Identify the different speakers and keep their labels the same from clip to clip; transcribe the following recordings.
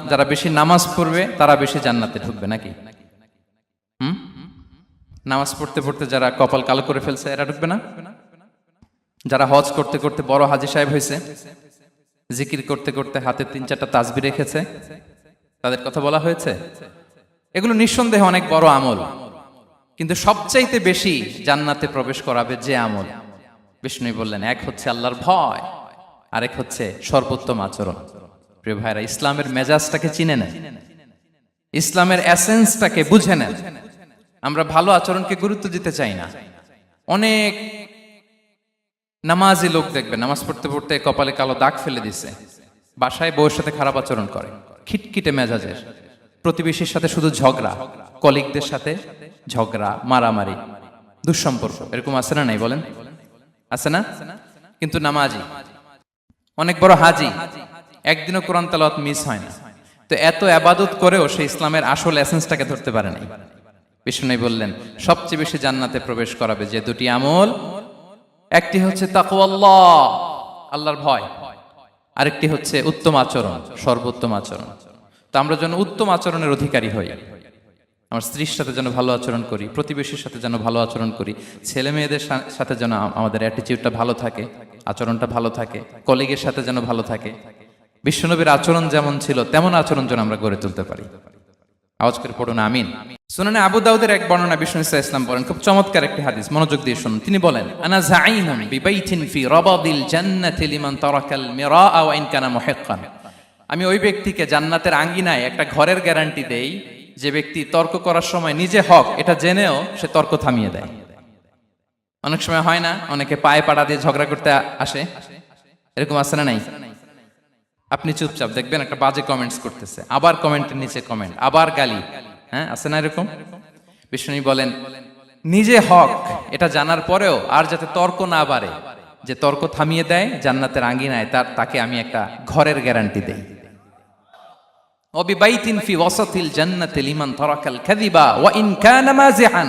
Speaker 1: যারা বেশি নামাজ পড়বে তারা বেশি জান্নাতে ঢুকবে নাকি? নামাজ পড়তে পড়তে যারা কপাল কালো করে ফেলছে এরা ঢুকবে না? যারা হজ করতে করতে বড় হাজী সাহেব হয়েছে, জিকির করতে করতে হাতে 3-4টা তাসবিহ রেখেছে, তাদের কথা বলা হয়েছে? এগুলো নিঃসন্দেহে অনেক বড় আমল, কিন্তু সবচাইতে বেশি জান্নাতে প্রবেশ করাবে যে আমল, বিষ্ণু বললেন, এক হচ্ছে আল্লাহর ভয়, আরেক হচ্ছে সর্বোত্তম আচরণ। প্রিয় ভাইরা, ইসলামের মেজাজটাকে চিনে নেন, ইসলামের এসেন্সটাকে বুঝে নেন। আমরা ভালো আচরণকে গুরুত্ব দিতে চাই না। অনেক নামাজি লোক দেখবেন নামাজ পড়তে পড়তে কপালে কালো দাগ ফেলে দিছে, বাসায় বউয়ের সাথে খারাপ আচরণ করে, খিটখিটে মেজাজের, প্রতিবেশীর সাথে শুধু ঝগড়া, কলিগদের সাথে ঝগড়া, মারামারি, দুঃসম্পর্ক, এরকম আছে না নাই বলেন? আছে না? কিন্তু নামাজি, অনেক বড় হাজি, একদিনও কোরআন তেলাওয়াত মিস হয় না, তো এত ইবাদত করেও সে ইসলামের আসল এসেন্সটাকে ধরতে পারে নাই। বিষ্ণু বললেন, সবচেয়ে বেশি জান্নাতে প্রবেশ করাবে যে দুটি আমল, একটি হচ্ছে তাকওয়াল্লাহ, আল্লাহর ভয়, আরেকটি হচ্ছে উত্তম আচরণ, সর্বোত্তম আচরণ। তো আমরা যেন উত্তম আচরণের অধিকারী হই, আমার স্ত্রীর সাথে যেন ভালো আচরণ করি, প্রতিবেশীর সাথে যেন ভালো আচরণ করি, ছেলে মেয়েদের সাথে যেন আমাদের অ্যাটিটিউডটা ভালো থাকে, আচরণটা ভালো থাকে, কলিগের সাথে যেন ভালো থাকে। বিশ্বনবীর আচরণ যেমন ছিল তেমন আচরণ যেন আমরা গড়ে তুলতে পারি। আওয়াজ করে পড়ুন আমিন। সুনানে আবু দাউদের এক বর্ণনা বিষ্ণু ইসলাম বলেন, খুব চমৎকার একটি হাদিস, মনোযোগ দিয়ে শুনুন। তিনি বলেন, আনা যাঈনুন বিবাইতিন ফি রাবাদিল জান্নাতি লিমান তারাকাল মিরাআ ওয়া ইন কানা মুহিক্কান। আমি ওই ব্যক্তিকে জান্নাতের আঙ্গিনায় একটা ঘরের গ্যারান্টি দেই যে ব্যক্তি তর্ক করার সময় নিজে হক এটা জেনেও সে তর্ক থামিয়ে দেয়। অনেক সময় হয় না, অনেকে পায়ে পাড়া দিয়ে ঝগড়া করতে আসে, এরকম আছে না নাই? আপনি চুপচাপ দেখবেন একটা বাজে কমেন্টস করতেছে, আবার কমেন্টের নিচে কমেন্ট, আবার গালি, হ্যাঁ আছে না এরকম? বিষ্ণু বলেন, নিজে হক এটা জানার পরেও আর যাতে তর্ক না বাড়ে, যে তর্ক থামিয়ে দেয় জান্নাতের আঙ্গিনায়, তাকে আমি একটা ঘরের গ্যারান্টি দেই। ওয়াবিবাইতিন ফি ওয়াসাতিল জান্নাতি লিমান তারাকাল কাযিবা ওয়া ইন কানা মাযিহান।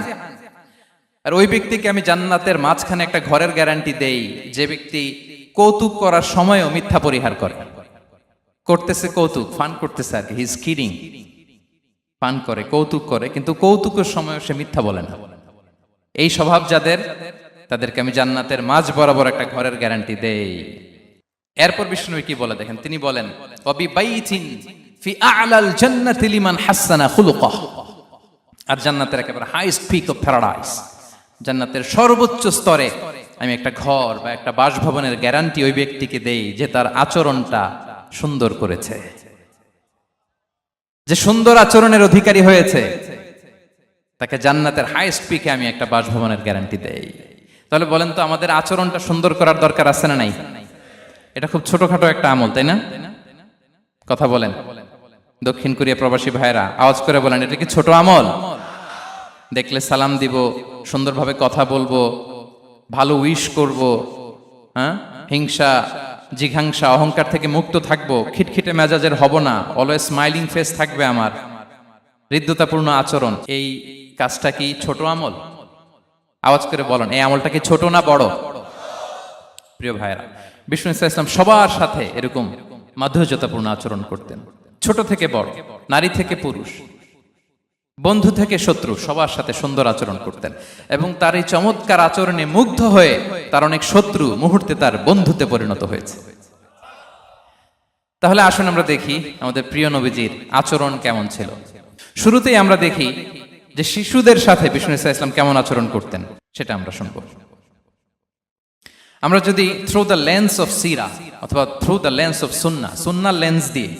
Speaker 1: আর ওই ব্যক্তিকে আমি জান্নাতের মাঝখানে একটা ঘরের গ্যারান্টি দেই যে ব্যক্তি কৌতুক করার সময়ও মিথ্যা পরিহার করে। করতেছে কৌতুক, ফান করতেছে আর কি, হি ইজ কিডিং, ফান করে, কৌতুক করে, কিন্তু কৌতুকের সময় সে মিথ্যা বলে না। এই স্বভাব যাদের, তাদেরকে আমি জান্নাতের মাঝ বরাবর একটা ঘরের গ্যারান্টি দেই। এরপর বিষ্ণু কি বলে দেখেন, তিনি বলেন, ওয়াবিবাইতিন ফি আ'লাল জান্নাতি লিমান হাসানা খুলুকাহ। আর জান্নাতের একেবারে হাইস্ট পিক অফ প্যারাডাইস, জান্নাতের সর্বোচ্চ স্তরে আমি একটা ঘর বা একটা বাসভবনের গ্যারান্টি ওই ব্যক্তিকে দেই যে তার আচরণটা সুন্দর করেছে, যে সুন্দর আচরণের অধিকারী হয়েছে, তাকে জান্নাতের হাইস্ট পিকে আমি একটা বাসভবনের গ্যারান্টি দেই। তাহলে বলেন তো, আমাদের আচরণটা সুন্দর করার দরকার আছে না নাই? এটা খুব ছোটখাটো একটা আমল, তাই না? কথা বলেন, দক্ষিণ কোরিয়া প্রবাসী ভাইরা আওয়াজ করে বলেন, এটা কি ছোট আমল? দেখলে সালাম দিব, সুন্দরভাবে কথা বলবো, ভালো উইশ করব, হ্যাঁ, হিংসা জিঘাংসা অহংকার থেকে মুক্ত থাকবো, খিটখিটে মেজাজের হব না, অলওয়েজ স্মাইলিং ফেস থাকবে আমার, হৃদ্যতাপূর্ণ আচরণ। এই কাজটা কি ছোট আমল? আওয়াজ করে বলেন, এই আমলটা কি ছোট না বড়? প্রিয় ভাইরা, বিষ্ণু ইসলাম সবার সাথে এরকম মাধুর্যতাপূর্ণ আচরণ করতেন, ছোট থেকে বড়, নারী থেকে পুরুষ, বন্ধু থেকে শত্রু, সবার সাথে সুন্দর আচরণ করতেন। এবং তার এই চমৎকার আচরণে মুগ্ধ হয়ে তার অনেক শত্রু মুহূর্তে তার বন্ধুতে পরিণত হয়েছে। তাহলে আসুন আমরা দেখি আমাদের প্রিয় নবীজির আচরণ কেমন ছিল। শুরুতেই আমরা দেখি যে শিশুদের সাথে বিষ্ণু ইসলাম কেমন আচরণ করতেন, সেটা আমরা শুনবো। আমরা যদি থ্রু দ্য লেন্স অফ সিরা অথবা through the lens of Sunnah, Sunnah lens দিয়ে,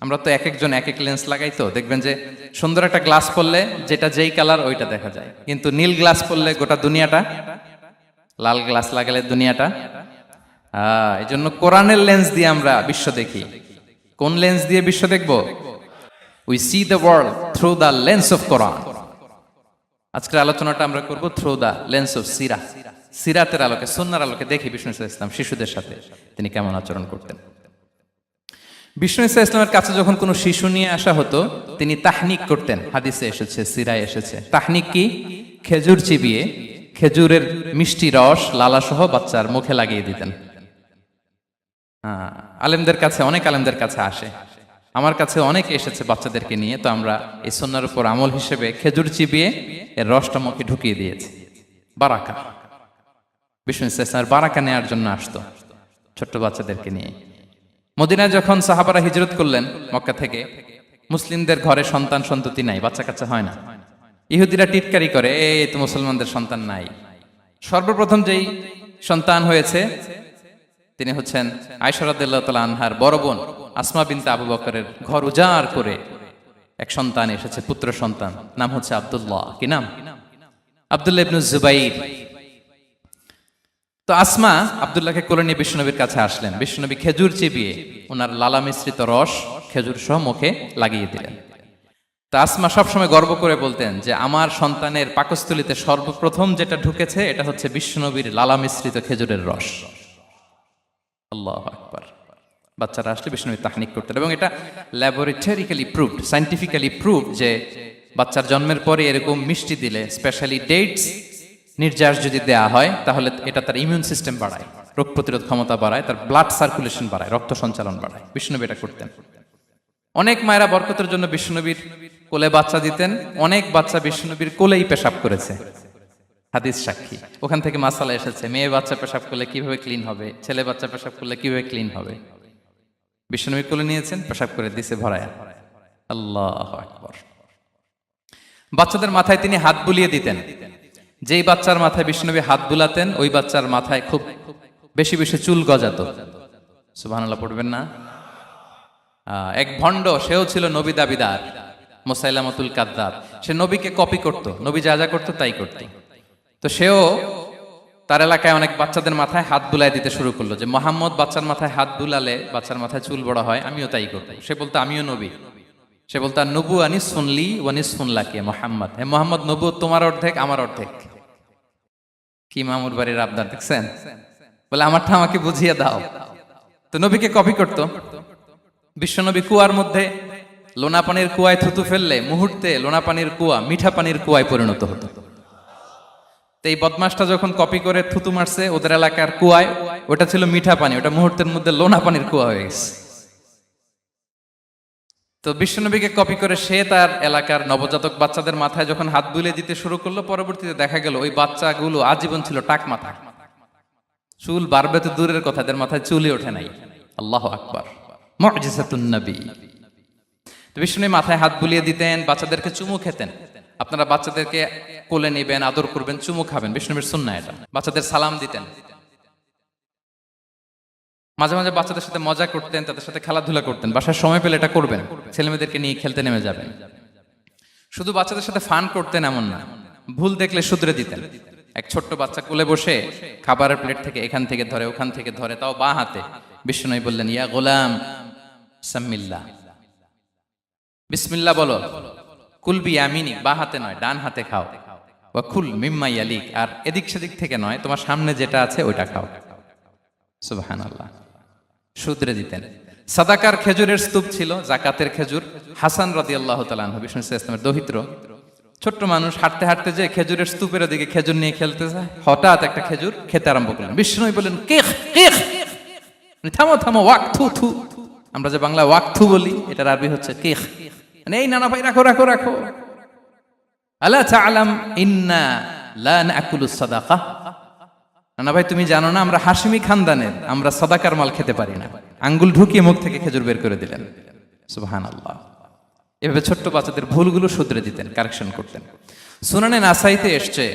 Speaker 1: আমরা তো এক একজন এক এক লেন্স লাগাই, তো দেখবেন যে সুন্দর একটা গ্লাস পরলে যেটা যেই কালার ওইটা দেখা যায়, কিন্তু নীল গ্লাস পরলে গোটা দুনিয়াটা, লাল গ্লাস লাগালে দুনিয়াটা। এই জন্য কোরআনের লেন্স দিয়ে আমরা বিশ্ব দেখি। কোন লেন্স দিয়ে বিশ্ব দেখব? We see the world through the lens of Quran. আজকের আলোচনাটা আমরা করব থ্রু দ্য লেন্স অফ সিরা, সিরাতের আলোকে, সুন্নাহর আলোকে দেখি বিষ্ণু ইসলাম শিশুদের সাথে তিনি কেমন আচরণ করতেন। বিষ্ণু ইসলামের কাছে যখন কোনো শিশু নিয়ে আসা হতো, তিনি তাহনিক করতেন। হাদিসে এসেছে, সিরায় এসেছে। তাহনিক কি? খেজুর চিবিয়ে খেজুরের মিষ্টি রস লালাসহ বাচ্চার মুখে লাগিয়ে দিতেন। আলেমদের কাছে, অনেক আলেমদের কাছে আসে আমার কাছে অনেকে এসেছে বাচ্চাদেরকে নিয়ে, তো আমরা এই সুন্নাহর উপর আমল হিসেবে খেজুর চিবিয়ে এর রসটা মুখে ঢুকিয়ে দিয়েছি। বারাকা, বিষ্ণু ইসলামের বারাকা নেওয়ার জন্য আসতো ছোট্ট বাচ্চাদেরকে নিয়ে। মদিনায় যখন সাহাবারা হিজরত করলেন মক্কা থেকে, মুসলিমদের ঘরে সন্তান সন্ততি নাই, বাচ্চা কাচ্চা হয় না। ইহুদিরা টিটকারি করে, এই তো মুসলমানদের সন্তান নাই। সর্বপ্রথম যেই সন্তান হয়েছে তিনি হচ্ছেন আয়েশা রাদিয়াল্লাহু তাআলা আনহার বড় বোন আসমা বিনতে আবু বকরের ঘর উজাড় করে এক সন্তান এসেছে, পুত্র সন্তান, নাম হচ্ছে আব্দুল্লাহ। কি নাম? আব্দুল্লাহ ইবনে জুবাইর। তো আসমা আব্দুল্লাহকে কোলে নিয়ে বিশ্বনবীর কাছে আসলেন। বিশ্বনবী খেজুর চিবিয়ে ওনার লালা মিশ্রিত রস খেজুর সহ মুখে লাগিয়ে দিলেন। তা আসমা সবসময় গর্ব করে বলতেন যে আমার সন্তানের পাকস্থলীতে সর্বপ্রথম যেটা ঢুকেছে এটা হচ্ছে বিশ্বনবীর লালা মিশ্রিত খেজুরের রস। আল্লাহু আকবার। বাচ্চারা আসলে বিশ্বনবী তাহনিক করতেন, এবং এটা ল্যাবরেটরিক্যালি প্রুভড, সায়েন্টিফিক্যালি প্রুভড যে বাচ্চার জন্মের পরে এরকম মিষ্টি দিলে, স্পেশালি ডেটস নির্যাস যদি দেয়া হয়, তাহলে এটা তার ইমিউন সিস্টেম বাড়ায়, রোগ প্রতিরোধ ক্ষমতা বাড়ায়, তার ব্লাড সার্কুলেশন বাড়ায়, রক্ত সঞ্চালন বাড়ায়। বিশ্বনবী এটা করতেন। অনেক মায়েরা বরকতের জন্য বিশ্বনবীর কোলে বাচ্চা দিতেন। অনেক বাচ্চা বিশ্বনবীর কোলেই পেশাব করেছে, হাদিস সাক্ষী। ওখান থেকে মাসালা এসেছে, মেয়ে বাচ্চা পেশাব করলে কিভাবে ক্লিন হবে, ছেলে বাচ্চা পেশাব করলে কিভাবে ক্লিন হবে। বিশ্বনবীর কোলে নিয়েছেন, পেশাব করে দিছে ভরায়া। আল্লাহু আকবার। বাচ্চাদের মাথায় তিনি হাত বুলিয়ে দিতেন। যেই বাচ্চার মাথায় বিশ্বনবী হাত বুলাতেন, ওই বাচ্চার মাথায় খুব বেশি বেশি চুল গজাতো। সুবহানাল্লাহ পড়বেন না? এক ভণ্ড, সেও ছিল নবী দাবিদার, মুসাইলামাতুল কাদ্দাব। সে নবীকে কপি করত, নবী যা যা করতো তাই করত। তো সেও তার এলাকায় অনেক বাচ্চাদের মাথায় হাত বুলাই দিতে শুরু করলো, যে মোহাম্মদ বাচ্চার মাথায় হাত বুলালে বাচ্চার মাথায় চুল বড় হয়, আমিও তাই করবো। সে বলতো আমিও নবী। সে বলতো নবু আনিস শুনলি ওয়ানিস শুনলা কে মোহাম্মদ, হে মোহাম্মদ, নবু তোমার অর্ধেক আমার অর্ধেক। কি মামুর বাড়ির আবদার দেখছেন? বলে আমারটা আমাকে বুঝিয়ে দাও। তো নবীকে কপি করতো। বিশ্বনবী কুয়ার মধ্যে লোনা পানির কুয়ায় থুতু ফেললে মুহূর্তে লোনা পানির কুয়া মিঠা পানির কুয়ায় পরিণত হতো। তো এই বদমাসটা যখন কপি করে থুতু মারছে ওদের এলাকার কুয়ায়, ওটা ছিল মিঠা পানি, ওটা মুহূর্তের মধ্যে লোনা পানির কুয়া হয়ে গেছে। তো বিশ্বনবীকে কপি করে সে তার এলাকার নবজাতক বাচ্চাদের মাথায় যখন হাত বুলিয়ে দিতে শুরু করলো, পরবর্তীতে দেখা গেল ওই বাচ্চাগুলো আজীবন ছিল টাক মাথা। চুল বাড়বে তো দূরের কথা, এদের মাথায় চুলই ওঠে নাই। আল্লাহু আকবার। মুজিজাতুন নবী। তো বিশ্বনবী মাথায় হাত বুলিয়ে দিতেন, বাচ্চাদেরকে চুমু খেতেন। আপনারা বাচ্চাদেরকে কোলে নেবেন, আদর করবেন, চুমু খাবেন, বিশ্বনবীর সুন্নাহ এটা। বাচ্চাদের সালাম দিতেন। মাঝে মাঝে বাচ্চাদের সাথে মজা করতেন, তাদের সাথে খেলাধুলা করতেন। বাসার সময় পেলে এটা করবেন, ছেলেমেয়েদেরকে নিয়ে খেলতে নেমে যাবেন। শুধু বাচ্চাদের সাথে ফান করতেন এমন না, ভুল দেখলে শুধরে দিতেন। এক ছোট্ট বাচ্চা কোলে বসে খাবারের প্লেট থেকে এখান থেকে ধরে ওখান থেকে ধরে, তাও বাঁ হাতে। বিশ্বনবী বললেন, ইয়া গোলাম সাম্মিল্লাহ, বিসমিল্লাহ বলো। কুলবি ইয়ামিনি, বাঁ হাতে নয় ডান হাতে খাও। ওয়া কুল মিম্মা ইয়ালিক, আর এদিক সেদিক থেকে নয়, তোমার সামনে যেটা আছে ওইটা খাও। সুবহানাল্লাহ। শুধরে দিতেন। সাদাকার খেজুরের স্তূপ ছিল, জাকাতের খেজুর। হাসান রাদিয়াল্লাহু তাআলা আনহু, বিষ্ণু ইসলামের দহিত্র, ছোট্ট মানুষ, হাঁটতে হাঁটতে যে খেজুরের স্তূপের দিকে খেজুর নিয়ে খেলতে যায়, হঠাৎ একটা খেজুর খেতে আরম্ভ করলেন। বিষ্ণু বললেন, কেখ কেখ, থামো থামো, ওয়াক থু থু। আমরা যে বাংলা ওয়াক থু বলি, এটার আরবি হচ্ছে কেখ। এই নানা ভাই রাখো রাখো রাখো। আলা তাআলাম ইন্না লা নাকুলুস সাদাকা। নানা ভাই তুমি জানো না, আমরা হাশিমি খানদানের, আমরা সাদাকার মাল খেতে পারি না। আঙ্গুল ঢুকিয়ে মুখ থেকে খেজুর বের করে দিলেন। সুবহানাল্লাহ। এভাবে ছোট্ট বাচ্চাদের ভুলগুলো শুধরে দিতেন, কারেকশন করতেন। সুনানে নাসাইতে এসছে,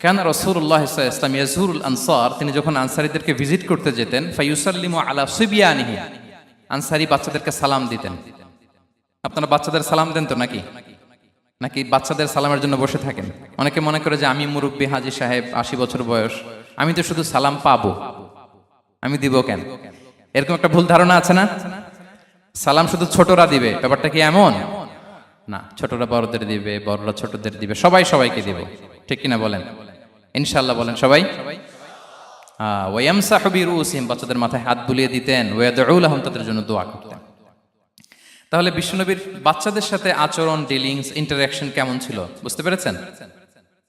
Speaker 1: কেন রাসূলুল্লাহ সাল্লাল্লাহু আলাইহি ওয়াসাল্লাম ইয়াজুরুল আনসার, তিনি যখন আনসারীদেরকে ভিজিট করতে যেতেন, ফায়ুসাল্লিমু আলা সিবিয়ানিহি, আনসারী বাচ্চাদেরকে সালাম দিতেন। আপনারা বাচ্চাদের সালাম দেন তো নাকি? নাকি বাচ্চাদের সালামের জন্য বসে থাকেন? অনেকে মনে করে যে আমি মুরব্বী হাজী সাহেব, 80 বছর বয়স, আমি তো শুধু সালাম পাবো, আমি দিব কেন? এরকম একটা ভুল ধারণা আছে না? সালাম শুধু ছোটরা দিবে, ব্যাপারটা কি এমন না? ছোটরা বড়দের দিবে, বড়রা ছোটদের দিবে, সবাই সবাইকে দিবে, ঠিক কিনা বলেন? ইনশাআল্লাহ বলেন সবাই। ওয়ায়ামসাহু বিরুসিহিম, বাচ্চাদের মাথায় হাত বুলিয়ে দিতেন। ওয়ায়াদউ লাহুম, তাদের জন্য দোয়া করতেন। তাহলে বিশ্বনবীর বাচ্চাদের সাথে আচরণ, ডিলিংস, ইন্টারঅ্যাকশন কেমন ছিল বুঝতে পেরেছেন?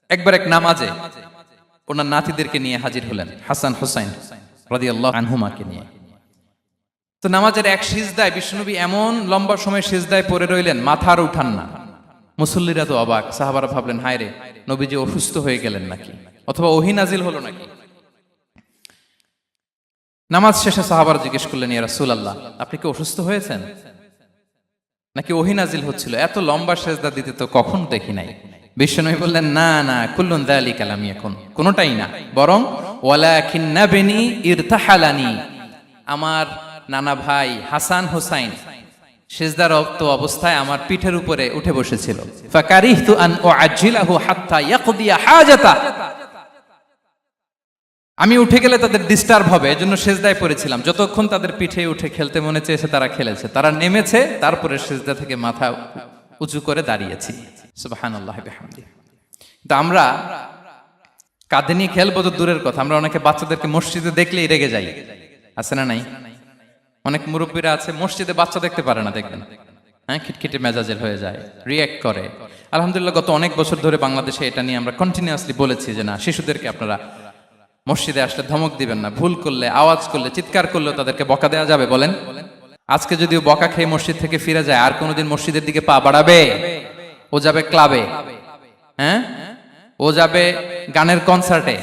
Speaker 1: একবার এক নামাজে ওনার নাতিদেরকে নিয়ে হাজির হলেন, হাসান হুসাইন রাদিয়াল্লাহু আনহুমাকে নিয়ে। তো নামাজের এক সিজদায় বিশ্বনবী এমন লম্বা সময় সিজদায় পড়ে রইলেন, মাথা আর উঠান না। মুসল্লিরা তো অবাক, সাহাবারা ভাবলেন হায় রে, নবীজি অসুস্থ হয়ে গেলেন নাকি, অথবা ওহী নাজিল হলো নাকি। নামাজ শেষে সাহাবারা জিজ্ঞেস করলেন, ইয়া রাসূলুল্লাহ, আপনি কি অসুস্থ হয়েছেন নাকি ওহী নাজিল হচ্ছিল? এত লম্বা সিজদা দিতে তো কখন দেখি নাই। বিশ্বনবী বললেন, না না, কুল্লুন যালিকা লাম ইয়াকুন, কোনটাই না, বরং ওয়ালাকিন নাবনি ইরতাহালানি, আমার নানা ভাই হাসান হুসাইন সিজদারত অবস্থায় আমার পিঠের উপরে উঠে বসেছিল। ফাকারিহতু আন উআজ্জিলাহু হাত্তা ইয়াকদিয়া হাজাতা, আমি উঠে গেলে তাদের ডিস্টার্ব হবে, এজন্য সিজদায় পড়েছিলাম। যতক্ষণ তাদের পিঠে উঠে খেলতে মনে চেয়েছে তারা খেলেছে, তারা নেমেছে, তারপরে সিজদা থেকে মাথা উঁচু করে দাঁড়িয়েছি। সুবহানাল্লাহি বিহামদিহি। তো আমরা কাঁধে নিয়ে খেলবো তো দূরের কথা, আমরা অনেকে বাচ্চাদেরকে মসজিদে দেখলেই রেগে যাই, আছে না নাই? অনেক মুরব্বীরা আছে মসজিদে বাচ্চা দেখতে পারে না, দেখবেন হ্যাঁ, খিটখিটে মেজাজের হয়ে যায়, রিয়্যাক্ট করে। আলহামদুলিল্লাহ গত অনেক বছর ধরে বাংলাদেশে এটা নিয়ে আমরা কন্টিনিউয়াসলি বলেছি যে না, শিশুদেরকে আপনারা মসজিদে আসলে ধমক দিবেন না, ভুল করলে, আওয়াজ করলে, চিৎকার করলেও তাদেরকে বকা দেওয়া যাবে? বলেন। আজকে যদিও বকা খেয়ে মসজিদ থেকে ফিরে যায়, আর কোনোদিন মসজিদের দিকে পা বাড়াবে? ও যাবে ক্লাবে, হ্যাঁ, ও যাবে গানের কনসার্টে,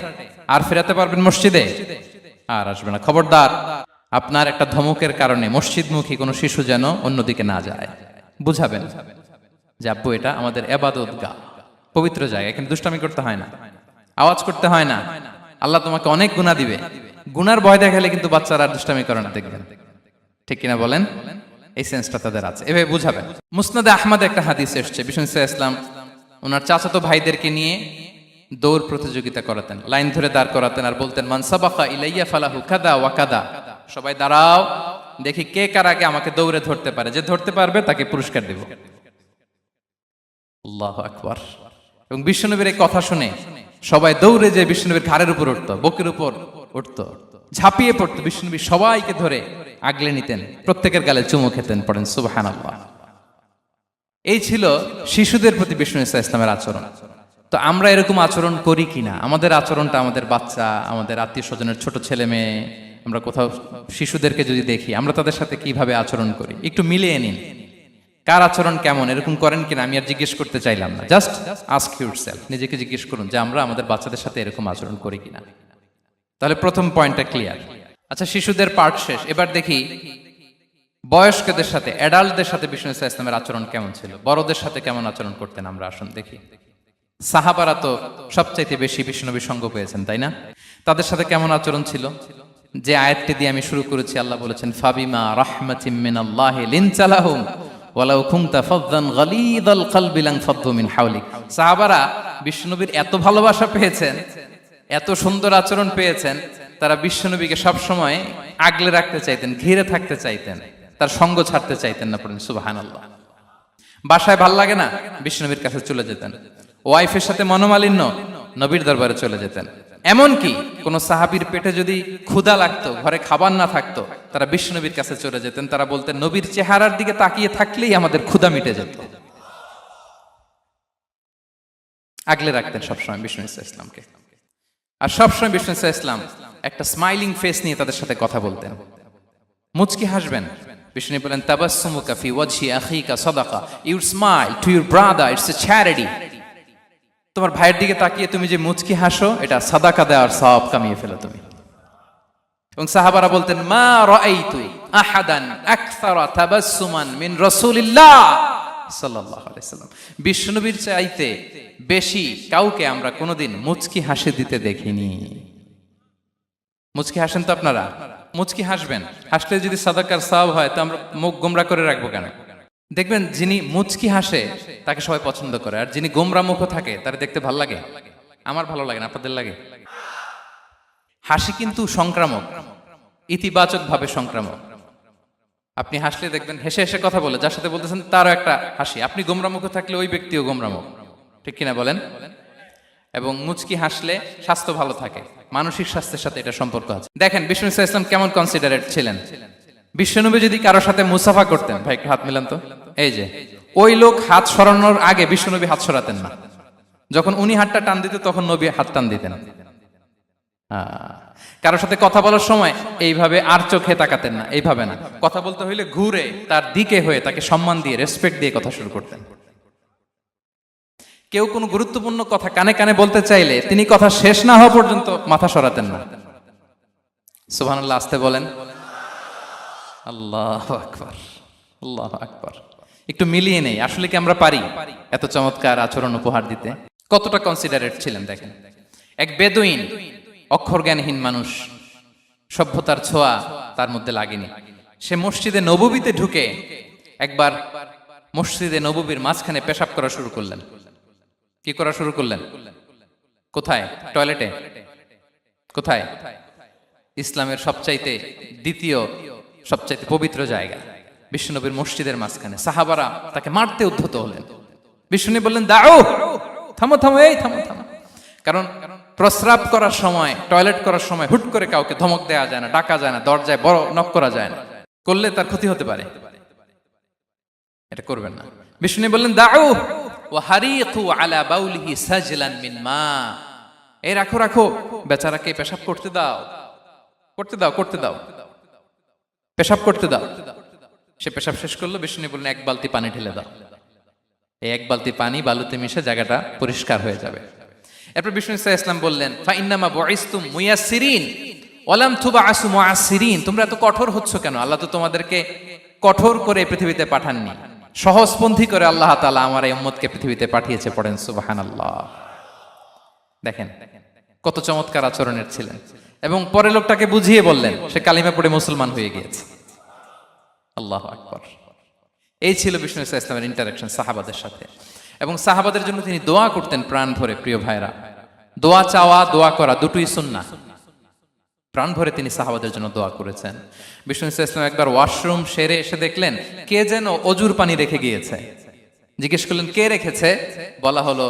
Speaker 1: আর ফেরাতে পারবেন মসজিদে? আর আসবে না। খবরদার, আপনার একটা ধমকের কারণে মসজিদমুখী কোনো শিশু যেন অন্যদিকে না যায়। বুঝাবেন যে আব্বু, এটা আমাদের ইবাদতগাহ, পবিত্র জায়গা, এখানে দুষ্টামি করতে হয় না, আওয়াজ করতে হয় না, আল্লাহ তোমাকে অনেক গুনাহ দিবে। গুনার ভয় দেখালে কিন্তু বাচ্চারা দুষ্টামি করে না, দেখবেন, ঠিক কিনা বলেন? এই সেন্সটা তাদের আছে, এভাবে বুঝাবেন। মুসনাদে আহমদ একটা হাদিস এসেছে, বিষ্ণু ইসলাম ওনার চাচাতো ভাইদেরকে নিয়ে দৌড় প্রতিযোগিতা করাতেন, লাইন ধরে দাঁড় করাতেন, আর বলতেন, মান সাবাকা ইলাইয়া ফালাহু কাদা ওয়া কাদা, সবাই দাঁড়াও, দেখি কে কার আগে আমাকে দৌড়ে ধরতে পারে, যে ধরতে পারবে তাকে পুরস্কার দেব। আল্লাহু আকবার। এবং বিশ্বনবীর এই কথা শুনে সবাই দৌড়ে যে বিশ্বনবীর ঘাড়ের উপর উঠতো, বুকের উপর উঠতো, ঝাঁপিয়ে পড়তো, বিশ্বনবী সবাইকে ধরে আগলে নিতেন, প্রত্যেকের গালে চুমু খেতেন। পড়েন সুবহানাল্লাহ। এই ছিল শিশুদের প্রতি বিষ্ণু ইসলামের আচরণ। তো আমরা এরকম আচরণ করি কিনা? আমাদের আচরণটা আমাদের বাচ্চা, আমাদের আত্মীয় স্বজনের ছোট ছেলে মেয়ে, আমরা কোথাও শিশুদেরকে যদি দেখি, আমরা তাদের সাথে কিভাবে আচরণ করি, একটু মিলিয়ে নিন কার আচরণ কেমন, এরকম করেন কিনা। আমি আর জিজ্ঞেস করতে চাইলাম না, জাস্ট আস্ক ইউরসেলফ, নিজেকে জিজ্ঞেস করুন যে আমরা আমাদের বাচ্চাদের সাথে এরকম আচরণ করি কিনা। তাহলে প্রথম পয়েন্টটা ক্লিয়ার। আচ্ছা, শিশুদের পার্ট শেষ, এবার দেখি বয়স্কদের সাথে, অ্যাডাল্টদের সাথে বিষ্ণু ইসলামের আচরণ কেমন ছিল, বড়দের সাথে কেমন আচরণ করতেন। আমরা আসুন দেখি। সাহাবারা তো সবচাইতে বেশি বিশ্বনবীর সঙ্গ পেয়েছেন, তাই না? তাদের সাথে কেমন আচরণ ছিল? যে আয়াতটি দিয়ে আমি শুরু করেছি, আল্লাহ বলেছেন, ফাবিমা রাহমাতিম মিনাল্লাহি লিনতা লাহুম ওয়ালাউ কুনতা ফাযযান গালিযাল কলবি লানফাদ্দু মিন হাওলিক। সাহাবারা বিশ্বনবীর এত ভালোবাসা পেয়েছেন, এত সুন্দর আচরণ পেয়েছেন, তারা বিশ্বনবীকে সবসময় আগলে রাখতে চাইতেন, ঘিরে থাকতে চাইতেন, তার সঙ্গ ছাড়তে চাইতেন না। পড়েন সুবহানাল্লাহ। বাসায় ভাল লাগে না, বিশ্বনবীর কাছে চলে যেতেন। ওয়াইফের সাথে মনোমালিন্য, নবীর দরবারে চলে যেতেন। এমনকি কোন সাহাবীর পেটে যদি ক্ষুধা লাগতো, ঘরে খাবার না থাকতো, তারা বিশ্বনবীর কাছে চলে যেতেন। তারা বলতেন, নবীর চেহারার দিকে তাকিয়ে থাকলেই আমাদের ক্ষুধা মিটে যেত। আগলে রাখতেন সবসময় বিষ্ণু ইসলামকে। আর সবসময় বিষ্ণু ইসলাম একটা স্মাইলিং ফেস নিয়ে তাদের সাথে কথা বলতেন, মুচকি হাসবেন। বিষ্ণু বলেন, তাবাসসুমুকা ফি ওয়াজহি আখিকা সাদাকা, you smile to your brother, it's a charity. তোমার ভাইয়ের দিকে তাকিয়ে তুমি যে মুচকি হাসো, এটা সাদাকা দেওয়ার সওয়াব কামিয়ে ফেলো তুমি। এবং সাহাবারা বলতেন, মা রাআইতু আহাদান আকসারা তাবাসসুমান মিন রাসূলিল্লাহ সাল্লাল্লাহু আলাইহি ওয়াসাল্লাম। বিশ্বনবীর চাইতে বেশি কাউকে আমরা কোনোদিন মুচকি হাসি দিতে দেখিনি। মুচকি হাসেন তো আপনারা? মুচকি হাসবেন, হাসলে যদি সাদাকার সওয়াব হয়, তো আমরা মুখ গোমরা করে রাখবো কেন? দেখবেন, যিনি মুচকি হাসে তাকে সবাই পছন্দ করে, আর যিনি গোমরা মুখ থাকে তার দেখতে ভালো লাগে। আমার ভালো লাগে না, আপনাদের লাগে? হাসি কিন্তু সংক্রামক, ইতিবাচক ভাবে সংক্রামক। আপনি হাসলে দেখবেন হেসে হেসে কথা বলে, যার সাথে বলতেছেন তারও একটা হাসি। আপনি গোমরা মুখ থাকলে ওই ব্যক্তিও গোমরা মুখ, ঠিক কিনা বলেন? এবং মুচকি হাসলে স্বাস্থ্য ভালো থাকে, মানসিক স্বাস্থ্যের সাথে এটা সম্পর্ক আছে। দেখেন বিষ্ণু ইসলাম কেমন কনসিডারেট ছিলেন। বিশ্বনবী যদি কারোর সাথে মুসাফা করতেন, ভাই একটু হাত মিলান তো, এই যে ওই লোক হাত সরানোর আগে বিশ্বনবী হাত সরাতেন না। যখন উনি হাতটা টান দিতেন, তখন নবী হাত টান দিতেন। কারোর সাথে কথা বলার সময় এইভাবে আর চোখে তাকাতেন না, এইভাবে না, কথা বলতে হইলে ঘুরে তার দিকে হয়ে তাকে সম্মান দিয়ে রেসপেক্ট দিয়ে কথা শুরু করতেন। কেউ কোনো গুরুত্বপূর্ণ কথা কানে কানে বলতে চাইলে তিনি কথা শেষ না হওয়া পর্যন্ত মাথা সরাতেন না। সুবহানাল্লাহ, আসতে বলেন। আল্লাহু আকবার, আল্লাহু আকবার। একটু মিলিয়ে নেই, আসলে কি আমরা পারি এত চমৎকার আচরণ উপহার দিতে? কতটা কনসিডারেট ছিলেন দেখেন। এক বেদুইন, অক্ষর জ্ঞানহীন মানুষ, সভ্যতার ছোঁয়া তার মধ্যে লাগেনি। সে মসজিদে নববীতে ঢুকে একবার মসজিদে নববীর মাঝখানে পেশাব করা শুরু করলেন। কি করা শুরু করলেন? কোথায়? টয়লেটে? কোথায়? ইসলামের সবচাইতে দ্বিতীয় সবচাইতে পবিত্র জায়গা বিশ্বনবীর মসজিদের মাঝখানে। সাহাবারা তাকে মারতে উদ্ধত হলেন। বিশ্বনবী বললেন, দাও, থামো থামো, এই থামো থামো। কারণ প্রস্রাব করার সময়, টয়লেট করার সময় হুট করে কাউকে ধমক দেওয়া যায় না, ডাকা যায় না, দরজায় বড় নক করা যায় না, করলে তার ক্ষতি হতে পারে, এটা করবেন না। বিশ্বনবী বললেন, দাও ওয়া হারিকু আলা বাউলিহি সাজলান মিন মা। এই রাখো রাখো, বেচারাকে পেশাব করতে দাও, করতে দাও, করতে দাও, পেশাব করতে দাও। সে পেশাব শেষ করলো। বিষ্ণু বললেন, এক বালতি পানি ঢেলে দাও। এই এক বালতি পানি বালুতে মিশে জায়গাটা পরিষ্কার হয়ে যাবে। এরপর বিষ্ণু ইসলাম বললেন, ফা ইন্নামা বুইসতুম মুয়াসসিরিন ওয়া লাম তুবআসু মুআসসিরিন। তোমরা এত কঠোর হচ্ছ কেন? আল্লাহ তো তোমাদেরকে কঠোর করে পৃথিবীতে পাঠাননি, সহজপন্থী করে আল্লাহ তাআলা আমার এই উম্মতকে পৃথিবীতে পাঠিয়েছে। পড়েন সুবহানাল্লাহ। দেখেন কত চমৎকার আচরণের ছিলেন। এবং পরে লোকটাকে বুঝিয়ে বললেন, সে কালিমা পড়ে মুসলমান হয়ে গিয়েছে। আল্লাহু আকবার। এই ছিল বিষ্ণু ইসলামের ইন্টারাকশন সাহাবাদের সাথে। এবং সাহাবাদের জন্য তিনি দোয়া করতেন প্রাণ ভরে। প্রিয় ভাইরা, দোয়া চাওয়া, দোয়া করা দুটোই সুন্নাহ। প্রাণ ভরে তিনি সাহাবাদের জন্য দোয়া করেছেন। বিষ্ণু ইসলাম একবার ওয়াশরুম সেরে এসে দেখলেন কে যেন অজুর পানি রেখে গিয়েছে। জিজ্ঞেস করলেন, কে রেখেছে? বলা হলো,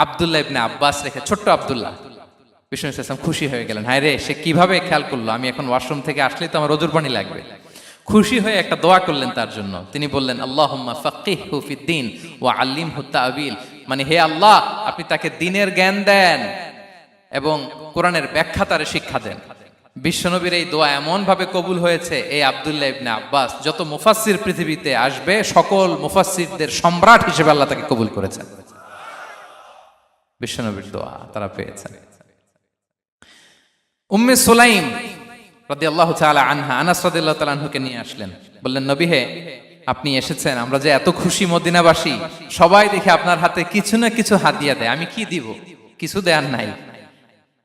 Speaker 1: আব্দুল্লাহ ইবনে আব্বাস রেখে, ছোট্ট আব্দুল্লাহ। বিষ্ণু ইসলাম খুশি হয়ে গেলেন, হায় রে, সে কিভাবে খেয়াল করলো? আমি এখন ওয়াশরুম থেকে আসলেই তো আমার অজুর পানি লাগবে। খুশি হয়ে একটা দোয়া করলেন তার জন্য। তিনি বললেন, আল্লাহুম্মা ফাক্কিহহু ফিদ্দীন ওয়া আল্লিমহু তা'ওয়িল। মানে হে আল্লাহ, আপনি তাকে দ্বীনের জ্ঞান দেন এবং কোরআনের ব্যাখ্যা তারে শিক্ষা দেন। বিশ্বনবীর এই দোয়া এমন ভাবে কবুল হয়েছে, এই আব্দুল্লাহ ইবনে আব্বাস যত মুফাসসির পৃথিবীতে আসবে সকল মুফাসসিরদের সম্রাট হিসেবে আল্লাহ তাকে কবুল করেছেন। বিশ্বনবীর দোয়া তারা পেয়েছেন। উম্মে সুলাইম রাদিয়াল্লাহু তাআলা আনহা, আনাস রাদিয়াল্লাহু তাআলা আনহুকে নিয়ে আসলেন। বললেন, নবী হে, আপনি এসেছেন, আমরা যে এত খুশি মদিনাবাসী, সবাই দেখে আপনার হাতে কিছু না কিছু হাদিয়া দেয়। আমি কি দিব? কিছু দেয়ার নাই,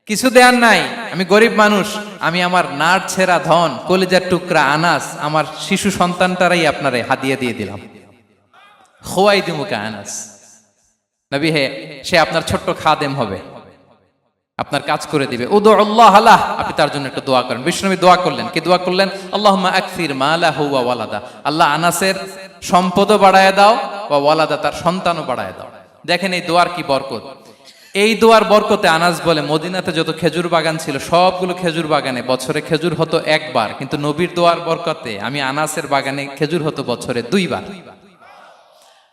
Speaker 1: কিছু দেয়ার নাই। আমি গরিব মানুষ, আমি আমার নাড় ছেঁড়া ধন, কলিজার টুকরা আনাস, আমার শিশু সন্তানটারাই আপনারে হাদিয়া দিয়ে দিলাম। খোয়াই দিমুকা আনাস। নবী হে, সে আপনার ছোট্ট খাদেম হবে, আপনার কাজ করে দিবে। উদুল্লাহ আলাহ, আপনি তার জন্য একটু দোয়া করেন। বিষ্ণুনবী দোয়া করলেন। কি দোয়া করলেন? আল্লাহুম্মা আকসির মালাহু ওয়া ওয়ালাদা। আল্লাহ আনাসের সম্পদও বাড়ায় দাও, ওয়া ওয়ালাদা, তার সন্তানও বাড়ায় দাও। দেখেন এই দোয়ার কি বরকত। এই দোয়ার বরকতে আনাস বলে, মদিনাতে যত খেজুর বাগান ছিল সবগুলো খেজুর বাগানে বছরে খেজুর হতো একবার, কিন্তু নবীর দোয়ার বরকতে আমি আনাসের বাগানে খেজুর হতো বছরে 2 বার।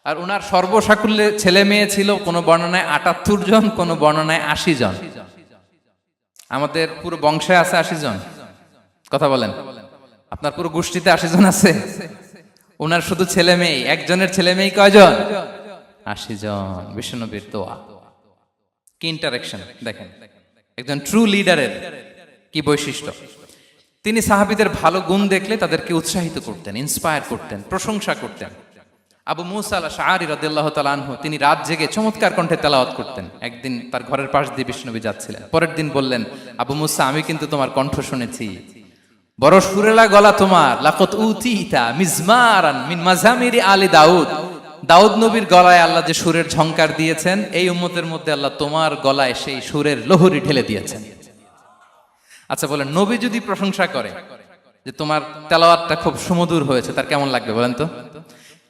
Speaker 1: আর উনার সর্বসাকুল্যে ছেলে মেয়ে ছিল, কোন বর্ণনায় 78 জন, কোন বর্ণনায় 80 জন। আমাদের পুরো বংশে আছে 80 জন। কথা বলেন, আপনার পুরো গোষ্ঠীতে 80 জন আছে? উনার শুধু ছেলে মেয়ে, একজনের ছেলে মেয়ে কয়জন? 80 জন। বিশ্বনবীর দোয়া কি ইন্টারেকশন দেখেন। একজন ট্রু লিডারের কি বৈশিষ্ট্য। তিনি সাহাবীদের ভালো গুণ দেখলে তাদেরকে উৎসাহিত করতেন, ইন্সপায়ার করতেন, প্রশংসা করতেন। আবু মুসা আল-আশআরী রাদিয়াল্লাহু তাআলা আনহু, তিনি রাত জেগে চমৎকার কণ্ঠে তেলাওয়াত করতেন। একদিন তার ঘরের পাশ দিয়ে বিষ্ণুনবী যাচ্ছিলেন। পরের দিন বললেন, আবু মুসা, আমি কিন্তু তোমার কণ্ঠ শুনেছি, বড় সুরেলা গলা তোমার। লাকাত উতিতা মিজমারান মিন মাজামিরি আলি দাউদ। দাউদ নবীর গলায় আল্লাহ যে সুরের ঝংকার দিয়েছেন, এই উম্মতের মধ্যে আল্লাহ তোমার গলায় সেই সুরের লহরী ঢেলে দিয়েছেন। আচ্ছা বলেন, নবী যদি প্রশংসা করে যে তোমার তেলাওয়াতটা খুব সুমধুর হয়েছে, তার কেমন লাগবে বলেন তো?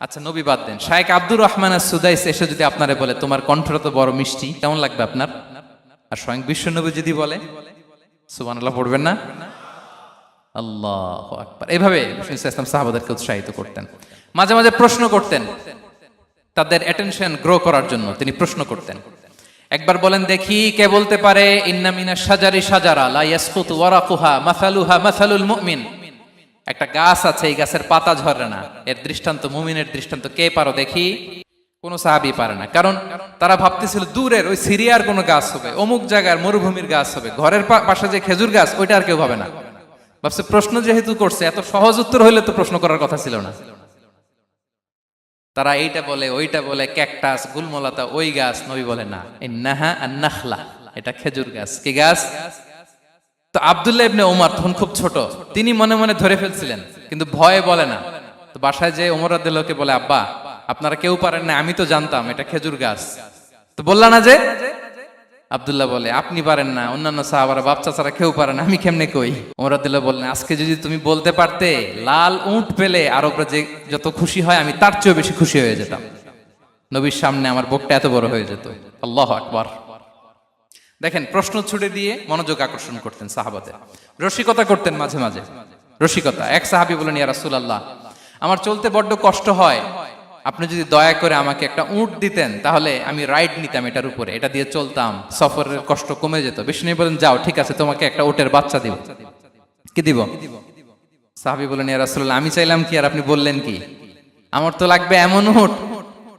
Speaker 1: আচ্ছা নবী বাদ দেন, শায়েখ আব্দুর রহমান আস-সুদাইস এসে যদি আপনারে বলে তোমার কণ্ঠটা তো বড় মিষ্টি, কেমন লাগবে আপনার? আর স্বয়ং বিশ্বনবী যদি বলে, সুবহানাল্লাহ পড়বেন না? আল্লাহু আকবার। এভাবে রাসূল সাল্লাল্লাহু আলাইহি ওয়াসাল্লাম সাহাবাদেরকে উৎসাহিত করতেন। মাঝে মাঝে প্রশ্ন করতেন, তাদের অ্যাটেনশন গ্রো করার জন্য তিনি প্রশ্ন করতেন। একবার বলেন দেখি, কে বলতে পারে ইন্না মিনাশ শাজারি শাজারা লা ইয়াসকুতু ওয়ারাকুহা মাসালুহা মাসালুল মুমিন। একটা গাছ আছে, এই গাছের পাতা ঝরে না, এর দৃষ্টান্ত মুমিনের দৃষ্টান্ত। কে পারো দেখি? কোন সাহাবী পারে না, কারণ তারা ভাবতেছিল দূরের ওই সিরিয়ার কোনো গাছ হবে, অমুক জায়গার মরুভূমির গাছ হবে, ঘরের পাশে যে খেজুর গাছ ওইটা আর কেউ ভাবে না। ভাবছে প্রশ্ন যেহেতু করছে, এত সহজ উত্তর হইলে তো প্রশ্ন করার কথা ছিল না। তারা এইটা বলে ওইটা বলে, ক্যাকটাস গুলমলাতা ওই গাছ। নবী বলে না, ইন্নাহা আন-নাখলা, এটা খেজুর গাছ। কি গাছ? তো আব্দুল্লাহ ইবনে ওমর তখন খুব ছোট, তিনি মনে মনে ধরে ফেলছিলেন, কিন্তু ভয়ে বলে না। তো বাসায় যে ওমর রাদিয়াল্লাহু বলে, আব্বা আপনারা কেউ পারেন না, আমি তো জানতাম এটা খেজুর গাছ, তো বললা না যে? আব্দুল্লাহ বলে, আপনি পারেন না, অন্যান্য সাহাবারা বাপ চাচারা কেউ পারে না, আমি কেমনে কই? ওমর রাদিয়াল্লাহু বললেন, আজকে যদি তুমি বলতে পারতে লাল উট পেলে আরবরা যে যত খুশি হয় আমি তার চেয়েও বেশি খুশি হয়ে যেতাম। নবীর সামনে আমার বুকটা এত বড় হয়ে যেত। আল্লাহু আকবার। দেখেন, প্রশ্ন ছুড়ে দিয়ে মনোযোগ আকর্ষণ করতেন সাহাবাদের, রসিকতা করতেন মাঝে মাঝে। রসিকতা, এক সাহাবী বলেন, ইয়া রাসূলুল্লাহ, আমার চলতে বড্ড কষ্ট হয়, আপনি যদি দয়া করে আমাকে একটা উট দিতেন তাহলে আমি রাইড নিতাম এটার উপরে, এটা দিয়ে চলতাম, সফরের কষ্ট কমে যেত। বিষ্ণু বলেন, যাও ঠিক আছে, তোমাকে একটা উটের বাচ্চা দিব। কি দিব? সাহাবী বলেন, ইয়া রাসূলুল্লাহ, আমি চাইলাম কি আর আপনি বললেন কি? আমার তো লাগবে এমন উট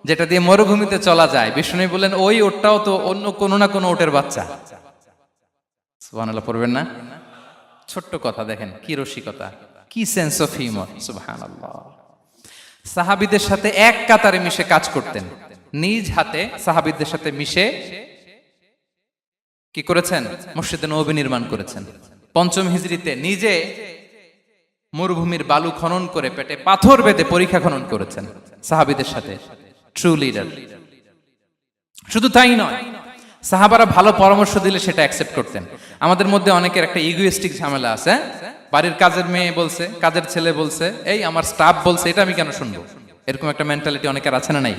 Speaker 1: যেটা দিয়ে মরুভূমিতে চলা যায়। বিষ্ণু বলেন, ওই উটটাও তো অন্য কোনো না কোনো উটের বাচ্চা। সুবহানাল্লাহ পড়বেন না? ছোট্ট কথা, দেখেন কি রসিকতা, কি সেন্স অফ হিউমার। সুবহানাল্লাহ। সাহাবীদের সাথে এক কাতারে মিশে কাজ করতেন, নিজ হাতে সাহাবীদের সাথে মিশে কি করেছেন? মসজিদে নববী নির্মাণ করেছেন। পঞ্চম হিজরিতে নিজে মরুভূমির বালু খনন করে পেটে পাথর বেঁধে পরীক্ষা খনন করেছেন সাহাবীদের সাথে। True leader. শুধু তাই নয়, সাহাবারা ভালো পরামর্শ দিলে সেটা অ্যাকসেপ্ট করতেন। আমাদের মধ্যে অনেকের একটা ইগোইস্টিক ঝামেলা আছে, বাড়ির কাজের মেয়ে বলছে, কাজের ছেলে বলছে, এই আমার স্টাফ বলছে, এটা আমি কেন শুনবো? এরকম একটা মেন্টালিটি অনেকের আছে না নাই?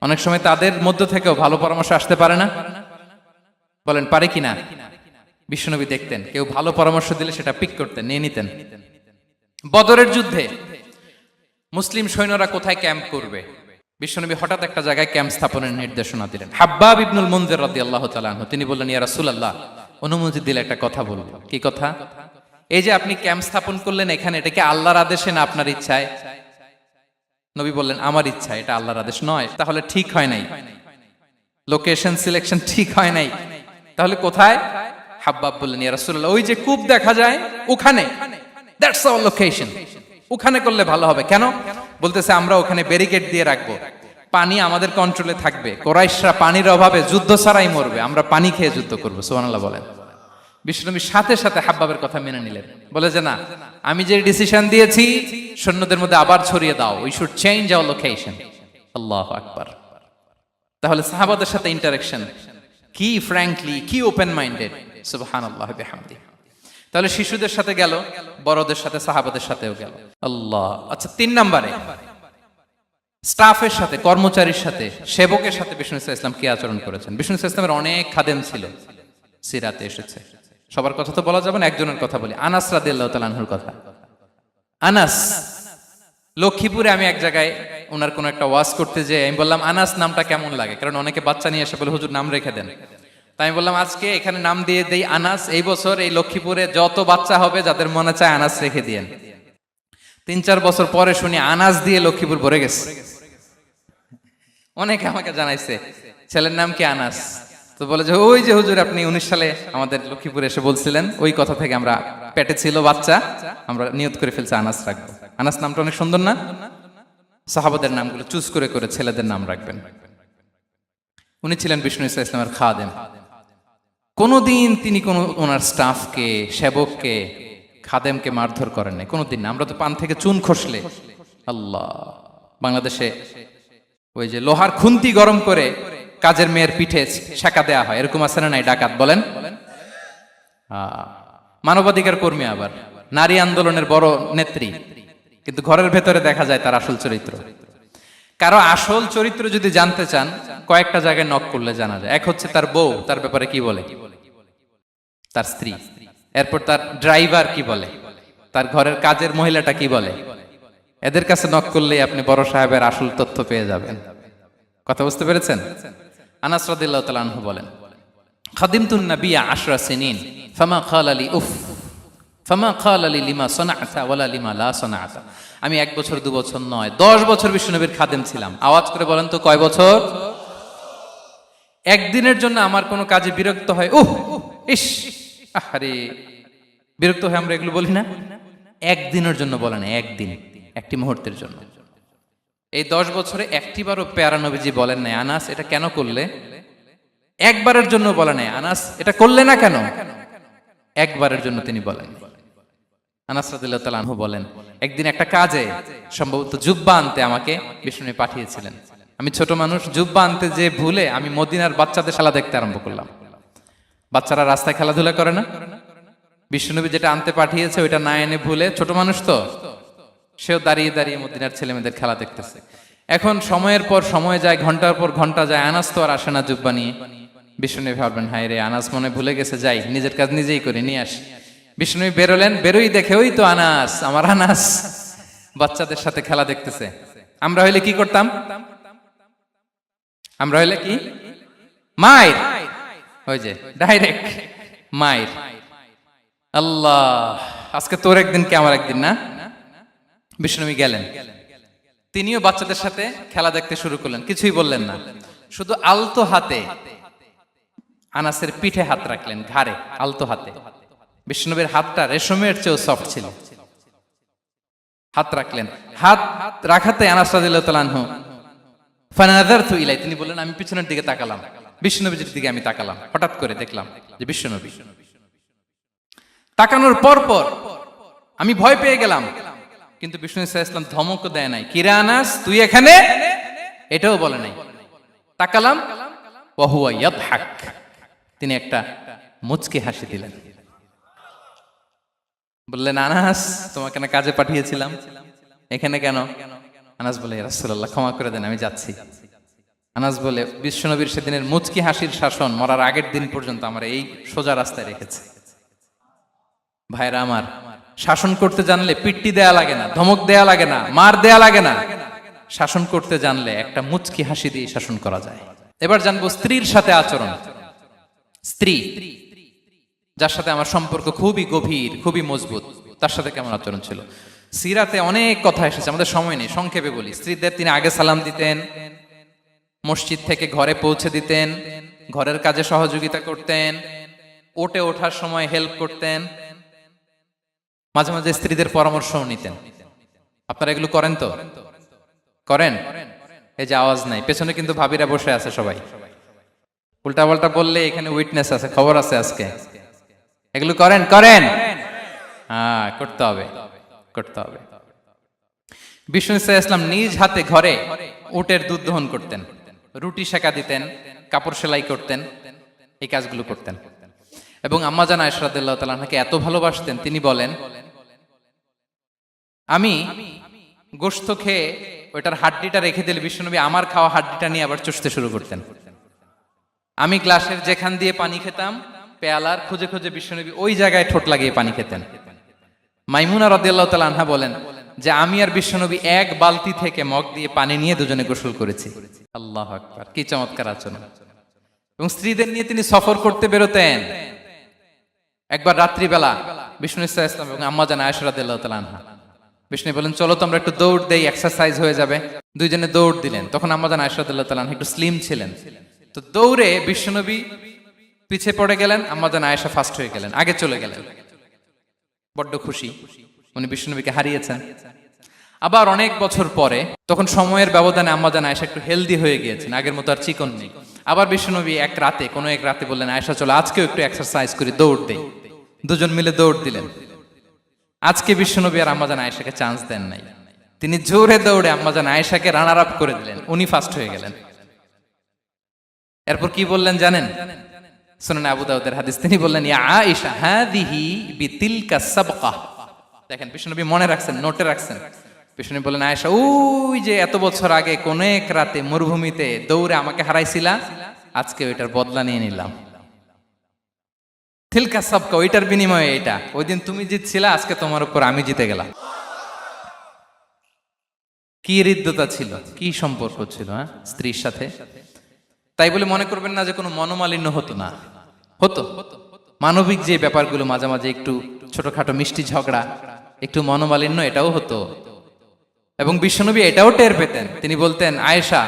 Speaker 1: অনেক সময় তাদের মধ্য থেকেও ভালো পরামর্শ আসতে পারে না। বলেন পারে কিনা? বিশ্বনবী দেখতেন কেউ ভালো পরামর্শ দিলে সেটা পিক করতেন, নিয়ে নিতেন। বদরের যুদ্ধে মুসলিম সৈন্যরা কোথায় ক্যাম্প করবে, বিশ্বনবী হঠাৎ একটা জায়গায় ক্যাম্প স্থাপনের নির্দেশনা দিলেন। হাব্বাব ইবনুল মুনজির রাদিয়াল্লাহু তাআলা আনহু, তিনি বললেন, ইয়া রাসূলুল্লাহ, অনুমতি দিলে একটা কথা বলবো। কি কথা? এই যে আপনি ক্যাম্প স্থাপন করলেন এখানে, এটা কি আল্লাহর আদেশে না আপনার ইচ্ছায়? নবী বললেন, আমার ইচ্ছা, এটা আল্লাহর আদেশ নয়। তাহলে ঠিক হয় নাই, লোকেশন সিলেকশন ঠিক হয় নাই। তাহলে কোথায়? হাব্বাব বললেন, ইয়া রাসূলুল্লাহ, ওই যে কূপ দেখা যায় ওখানে, দ্যাটস আওয়ার লোকেশন, ওখানে করলে ভালো হবে। কেন? বলতেছে, আমরা ওখানে ব্যারিকেড দিয়ে রাখবো, পানি আমাদের কন্ট্রোলে থাকবে, কুরাইশরা পানির অভাবে যুদ্ধ ছাড়াই মরবে, আমরা পানি খেয়ে যুদ্ধ করবো। সুবহানাল্লাহ বলেন। বিশ্বনবী সাথে সাথে হাব্বাবের কথা মেনে নিলেন, বলে যে না, আমি যে ডিসিশন দিয়েছি সৈন্যদের মধ্যে আবার ছড়িয়ে দাও, we should change our location. আল্লাহু আকবার। তাহলে সাহাবাদের সাথে ইন্টারেকশন কি ফ্র্যাঙ্কলি, কি ওপেন মাইন্ডেড। সুবহানাল্লাহ বিহামদি। তাহলে শিশুদের সাথে গেল, বড়দের সাথে, সাহাবাদের সাথেও গেল। আল্লাহ। আচ্ছা, 3 নম্বরে স্টাফের সাথে, কর্মচারীর সাথে, সেবকের সাথে বিষ্ণু ইসলাম কি আচরণ করেছেন? বিষ্ণু ইসলামের অনেক খাদেম ছিল, সিরাতে এসেছে। সবার কথা তো বলা যাবে না, একজনের কথা বলি, আনাস রাদিয়াল্লাহু তাআলা আনহুর কথা। আনাস, লক্ষ্মীপুরে আমি এক জায়গায় ওনার কোন একটা ওয়াজ করতে যেয়ে আমি বললাম, আনাস নামটা কেমন লাগে? কারণ অনেকে বাচ্চা নিয়ে এসে বলে, হুজুর নাম রেখে দেন। তাই আমি বললাম, আজকে এখানে নাম দিয়ে দেই আনাস। এই বছর এই লক্ষ্মীপুরে যত বাচ্চা হবে, যাদের মনে চায় আনাস রেখে দিয়েন। 3-4 বছর পরে শুনি আনাস দিয়ে লক্ষ্মীপুর ভরে গেছে। অনেকে আমাকে জানাইছে ছেলের নাম কি আনাস। তো বলে যে, ওই যে হুজুর আপনি 19 সালে আমাদের লক্ষ্মীপুরে এসে বলছিলেন, ওই কথা থেকে আমরা, পেটে ছিল বাচ্চা, আমরা নিয়ত করে ফেলছি আনাস রাখবো। আনাস নামটা অনেক সুন্দর না? সাহাবাদের নামগুলো চুজ করে করে ছেলেদের নাম রাখবেন। উনি ছিলেন বিষ্ণু ইসলামের খাদেম। কোনদিন তিনি কোন ওনার স্টাফকে, সেবককে, খাদেমকে মারধর করেন নাই, কোনদিন না। আমরা তো পান থেকে চুন খসলে, আল্লাহ, বাংলাদেশে ওই যে লোহার খুন্তি গরম করে কাজের মেয়ের পিঠে শেখা দেয়া হয়, এরকম আছে না নাই? ডাকাত বলেন। মানবাধিকার কর্মী, আবার নারী আন্দোলনের বড় নেত্রী, কিন্তু ঘরের ভেতরে দেখা যায় তার আসল চরিত্র। কারো আসল চরিত্র যদি জানতে চান, কয়েকটা জায়গায় নক করলে জানা যায়। এক হচ্ছে তার বউ, তার ব্যাপারে কি বলে, তার স্ত্রী। এরপর তার ড্রাইভার কি বলে, তার ঘরের কাজের মহিলাটা কি বলে। এদের কাছে নক করলেই আপনি বড় সাহেবের আসল তথ্য পেয়ে যাবেন। কথা বুঝতে পেরেছেন? আনাস রাদিয়াল্লাহু তাআলা আনহু বলেন, খাদিমতুন নাবিয়্যা 10 সিনিন ফামা ক্বালা লি উফ ফামা ক্বালা লি লিমা সানা'তা ওয়ালা লিমা লা সানা'তা। আমি 1 বছর 2 বছর নয়, 10 বছর বিশ্বনবীর খাদেম ছিলাম। আওয়াজ করে বলেন তো কয় বছর? একদিনের জন্য আমার কোনো কাজে বিরক্ত হয়, ইস, আরে বিরক্ত হয়, আমরা এগুলো বলি না? একদিনের জন্য বলে না, একদিন, একটি মুহূর্তের জন্য। এই 10 বছরে একটিবারও প্যারা নবীজি বলেন নাই, আনাস এটা কেন করলে? একবারের জন্য বলে নাই, আনাস এটা করলে না কেন? একবারের জন্য তিনি বলেন। আনাস রাদিয়াল্লাহু তাআলা আনহু বলেন, একদিন একটা কাজে সম্ভবত জুব্বা আনতে আমাকে বিষ্ণু পাঠিয়েছিলেন। আমি ছোট মানুষ, জুব্বা আনতে যে ভুলে আমি মদিনার বাচ্চাদের খেলা দেখতে আরম্ভ করলাম। বাচ্চারা রাস্তায় খেলাধুলা করে না? বিশ্বনবী যেটা আনতে পাঠিয়েছে ওইটা না এনে ভুলে, ছোট মানুষ তো, সেও দাঁড়িয়ে দাঁড়িয়ে মদিনার ছেলেমেয়েদের খেলা দেখতেছে। এখন সময়ের পর সময় যায়, ঘন্টার পর ঘন্টা যায়, আনাস তো আর আসে না জুব্বা নিয়ে। বিষ্ণুনবী ভাবলেন, হায় রে, আনাস মনে ভুলে গেছে, যাই নিজের কাজ নিজেই করে নিয়ে আসি। বিষ্ণুনবী বেরোলেন, বেরোই দেখে ওই তো আনাস, আমার আনাস বাচ্চাদের সাথে খেলা দেখতেছে। আমরা হইলে কি করতাম? আমরা হইলে কি? মাইর, ওই যে ডাইরেক্ট মাইর। আল্লাহ, আজকে তোর একদিন কে আমার একদিন না। বিষ্ণুনবী গেলেন, তিনিও বাচ্চাদের সাথে খেলা দেখতে শুরু করলেন, কিছুই বললেন না, শুধু আলতো হাতে আনাসের পিঠে হাত রাখলেন, ঘাড়ে আলতো হাতে। বিষ্ণুনবীর হাতটা রেশমের চেয়েও সফট ছিল। হাত রাখলেন, হাত রাখাতে আনাস রাদিয়াল্লাহু তাআলা আনহু ফানাযারতু ইলাই, তিনি বললেন আমি পিছনের দিকে তাকালাম, বিষ্ণুনবীর দিকে আমি তাকালাম। হঠাৎ করে দেখলাম যে বিষ্ণুনবী। তাকানোর পর পর আমি ভয় পেয়ে গেলাম, কিন্তু বিষ্ণু সাল্লাল্লাহু আলাইহি ওয়াসাল্লাম ধমকও দেয় নাই, কিরে আনাস তুই এখানে, এটাও বলে নাই। তাকালাম, ওয়া হুয়া ইয়াদহাক, তিনি একটা মুচকি হাসি দিলেন। বললেন, আনাস তোমাকে না কাজে পাঠিয়েছিলাম, এখানে কেন? আনাস বলে, ইয়া রাসূলুল্লাহ ক্ষমা করে দেন, আমি যাচ্ছি। আনাস বলে, বিশ্বনবীর সেদিনের মুচকি হাসির শাসন মরার আগের দিন পর্যন্ত আমার এই সোজা রাস্তায় রেখেছে। ভাইরা আমার, শাসন করতে জানলে পিট্টি দেয়া লাগে না, ধমক দেয়া লাগে না, মার দেয়া লাগে না। শাসন করতে জানলে একটা মুচকি হাসি দিয়ে শাসন করা যায়। এবার জানবো স্ত্রীর সাথে আচরণ। স্ত্রী, যার সাথে আমার সম্পর্ক খুবই গভীর, খুবই মজবুত, তার সাথে কেমন আচরণ ছিল? সিরাতে অনেক কথা এসেছে, আমাদের সময় নেই, সংক্ষেপে বলি। স্ত্রীদের তিনি আগে সালাম দিতেন, মসজিদ থেকে ঘরে পৌঁছে দিতেন, ঘরের কাজে সহযোগিতা করতেন, ওঠে ওঠার সময় হেল্প করতেন, মাঝে মাঝে স্ত্রীদের পরামর্শও নিতেন। আপনারা এগুলো করেন তো? করেন? এই যে আওয়াজ নাই, পেছনে কিন্তু ভাবিরা বসে আছে সবাই। উল্টা পাল্টা বললে এখানে উইটনেস আছে, খবর আছে আজকে। এগুলো করেন? করেন? হ্যাঁ, করতে হবে, করতে হবে। বিষ্ণু সাল্লাল্লাহু আলাইহি ওয়াসাল্লাম নিজ হাতে ঘরে উটের দুধ দহন করতেন, রুটি সেকা দিতেন, কাপড় সেলাই করতেন, এই কাজগুলো করতেন। এবং আম্মা জান আয়েশা রাদিয়াল্লাহু তাআলা আনহাকে এত ভালোবাসতেন, তিনি বলেন, আমি গোশত খেয়ে ওইটার হাড্ডিটা রেখে দিলে বিশ্বনবী আমার খাওয়া হাড্ডিটা নিয়ে আবার চুষতে শুরু করতেন। আমি গ্লাসের যেখান দিয়ে পানি খেতাম, পেয়ালার খুঁজে খুঁজে বিশ্বনবী ওই জায়গায় ঠোঁট লাগিয়ে পানি খেতেন। মাইমুনা রাদিয়াল্লাহু তাআলা আনহা বলেন যে আমি আর বিশ্বনবী এক বালতি থেকে মগ দিয়ে পানি নিয়ে দুজনে গোসল করেছি। আল্লাহু আকবার, কি চমৎকার আচরণ। এবং স্ত্রীদের নিয়ে তিনি সফর করতে বেরোতেন। একবার রাত্রিবেলা বিষ্ণু সাল্লাল্লাহু আলাইহি ওয়াসাল্লাম এবং আম্মা জান আয়েশা রাদিয়াল্লাহু তাআলা আনহা, বিষ্ণু বলেন চলো তো আমরা একটু দৌড় দেই, এক্সারসাইজ হয়ে যাবে। দুইজনে দৌড় দিলেন। তখন আম্মা জান আয়েশা রাদিয়াল্লাহু তাআলা আনহা একটু স্লিম ছিলেন, তো দৌড়ে বিশ্বনবী পিছিয়ে পড়ে গেলেন, আম্মা জান আয়েশা ফার্স্ট হয়ে গেলেন, আগে চলে গেলেন। বড্ড খুশি, উনি বিশ্বনবীকে হারিয়েছেন। আবার অনেক বছর পরে, তখন সময়ের ব্যবধানে আম্মা জান আয়েশা একটু হেলদি হয়ে গিয়েছেন, আগের মতো আর চিকন নেই। আবার বিশ্বনবী কোনো এক রাতে বললেন, আয়েশা চলো আজকেও একটু এক্সারসাইজ করি, দৌড় দেই। দুজন মিলে দৌড় দিলেন। আজকে বিশ্বনবী আর আম্মা জান আয়েশাকে চান্স দেন নাই, তিনি জোরে দৌড়ে আম্মা জান আয়েশাকে রানার আপ করে দিলেন, উনি ফার্স্ট হয়ে গেলেন। এরপর কি বললেন জানেন? সুনানে আবু দাউদের হাদিস, তিনি বললেন, ইয়া আয়েশা হাদিহি বিতিলকা সাবকা। দেখেন বিশ্বনবী মনে রাখছেন, নোটে রাখছেন। বিশ্বনবী বললেন, আয়েশা ওই যে এত বছর আগে কোন এক রাতে মরুভূমিতে দৌড়ে আমাকে হারাইছিলা, আজকে ওইটার বদলা নিয়ে নিলাম। তিলকা সাবকা, ওইটার বিনিময়ে এটা। ওই দিন তুমি জিতছিলা, আজকে তোমার উপর আমি জিতে গেলাম। কি হৃদ্যতা ছিল, কি সম্পর্ক ছিল স্ত্রীর সাথে। তাই বলে মনে করবেন না যে কোনো মনোমালিন্য হতো না, হতো। মানবিক যে ব্যাপারগুলো মাঝে মাঝে একটু ছোটখাটো মিষ্টি ঝগড়া, একটু মনোমালিন্য, এটাও হতো। এবং বিশ্বনবী এটাও টের পেতেন। তিনি বলতেন, আয়েশা